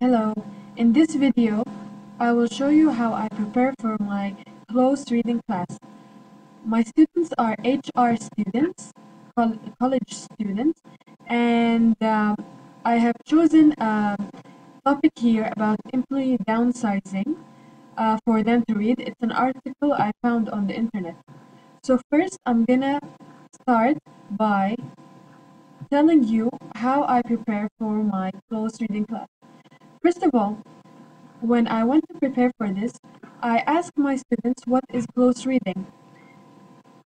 Hello, in this video, I will show you how I prepare for my closed reading class. My students are HR students, college students, and I have chosen a topic here about employee downsizing for them to read. It's an article I found on the internet. So first, I'm gonna start by telling you how I prepare for my closed reading class. First of all, when I went to prepare for this, I asked my students what is close reading.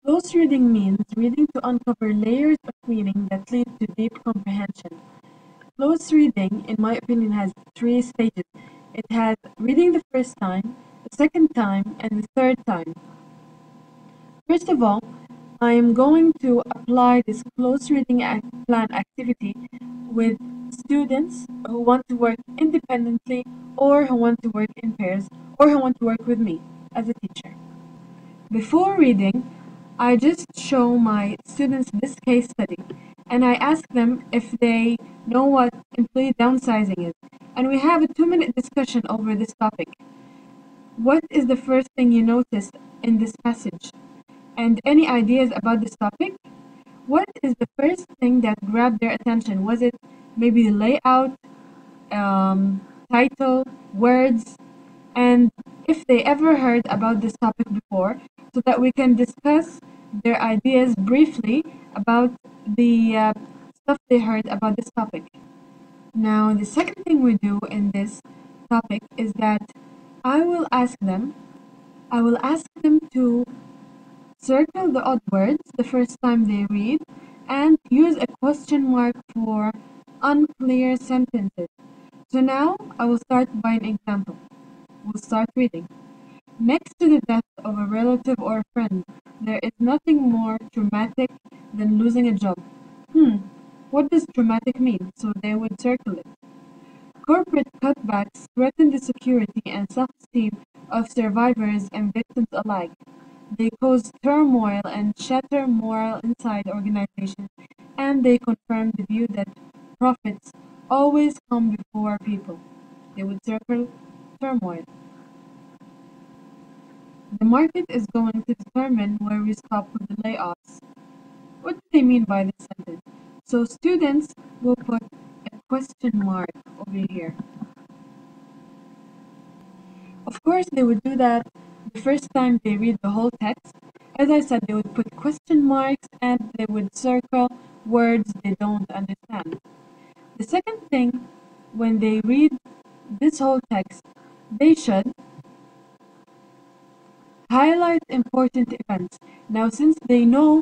Close reading means reading to uncover layers of meaning that lead to deep comprehension. Close reading, in my opinion, has three stages. It has reading the first time, the second time, and the third time. First of all, I am going to apply this close reading plan activity with students who want to work independently or who want to work in pairs or who want to work with me as a teacher. Before reading, I just show my students this case study and I ask them if they know what employee downsizing is. And we have a 2-minute discussion over this topic. What is the first thing you noticed in this passage? And any ideas about this topic? What is the first thing that grabbed their attention? Was it maybe the layout, title, words, and if they ever heard about this topic before, so that we can discuss their ideas briefly about the stuff they heard about this topic. Now, the second thing we do in this topic is that I will ask them, to circle the odd words the first time they read and use a question mark for unclear sentences. So now I will start by an example. We'll start reading. Next to the death of a relative or a friend, there is nothing more traumatic than losing a job. What does traumatic mean? So they would circle it. Corporate cutbacks threaten the security and self-esteem of survivors and victims alike. They cause turmoil and shatter morale inside organizations, and they confirm the view that profits always come before people. They would circle turmoil. The market is going to determine where we stop with the layoffs. What do they mean by this sentence? So students will put a question mark over here. Of course, they would do that the first time they read the whole text. As I said, they would put question marks and they would circle words they don't understand. The second thing, when they read this whole text, they should highlight important events. Now, since they know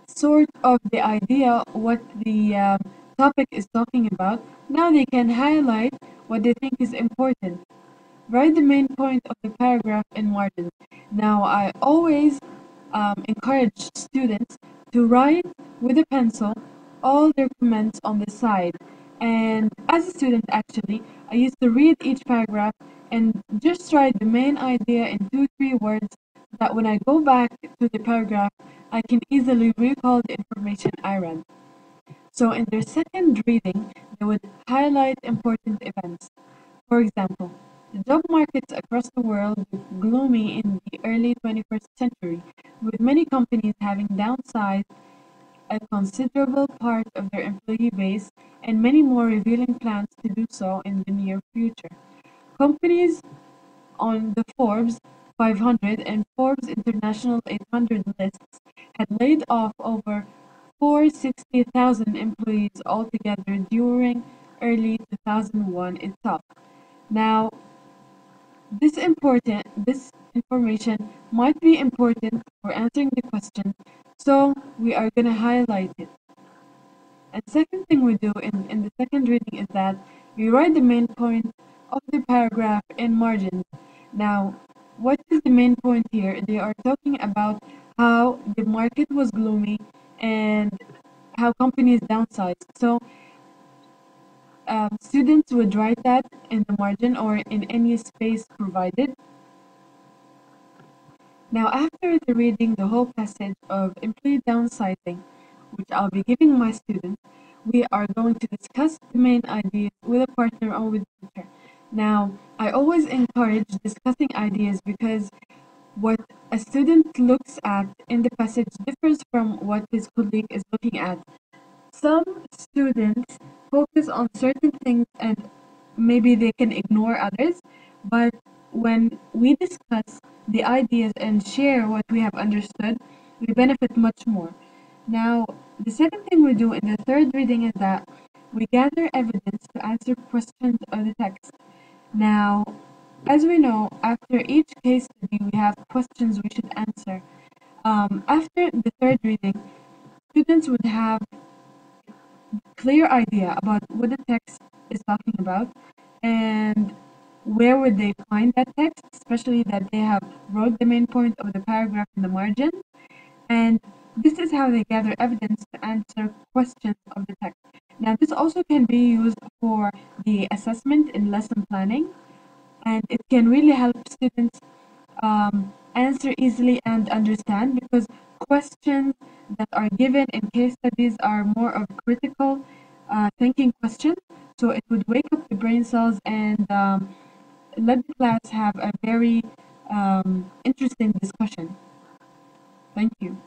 sort of the idea what the topic is talking about, now they can highlight what they think is important. Write the main point of the paragraph in margins. Now, I always encourage students to write with a pencil all their comments on the side. And as a student, actually, I used to read each paragraph and just write the main idea in 2, 3 words so that when I go back to the paragraph, I can easily recall the information I read. So in their second reading, they would highlight important events. For example, the job markets across the world look gloomy in the early 21st century, with many companies having downsized a considerable part of their employee base and many more revealing plans to do so in the near future. Companies on the Forbes 500 and Forbes International 800 lists had laid off over 460,000 employees altogether during early 2001 itself. Now, this information might be important for answering the question, so we are going to highlight it. And second thing we do in the second reading is that we write the main point of the paragraph in margins. Now, what is the main point here? They are talking about how the market was gloomy and how companies downsized. So students would write that in the margin or in any space provided. Now, after the reading the whole passage of employee downsizing, which I'll be giving my students, we are going to discuss the main ideas with a partner or with a teacher. Now, I always encourage discussing ideas because what a student looks at in the passage differs from what his colleague is looking at. Some students focus on certain things and maybe they can ignore others, but when we discuss the ideas and share what we have understood, we benefit much more. Now, the second thing we do in the third reading is that we gather evidence to answer questions of the text. Now, as we know, after each case study, we have questions we should answer. After the third reading, students would have clear idea about what the text is talking about and where would they find that text, especially that they have wrote the main point of the paragraph in the margin. And this is how they gather evidence to answer questions of the text. Now, this also can be used for the assessment in lesson planning, and it can really help students answer easily and understand because questions that are given in case studies are more of critical thinking questions. So it would wake up the brain cells and let the class have a very interesting discussion. Thank you.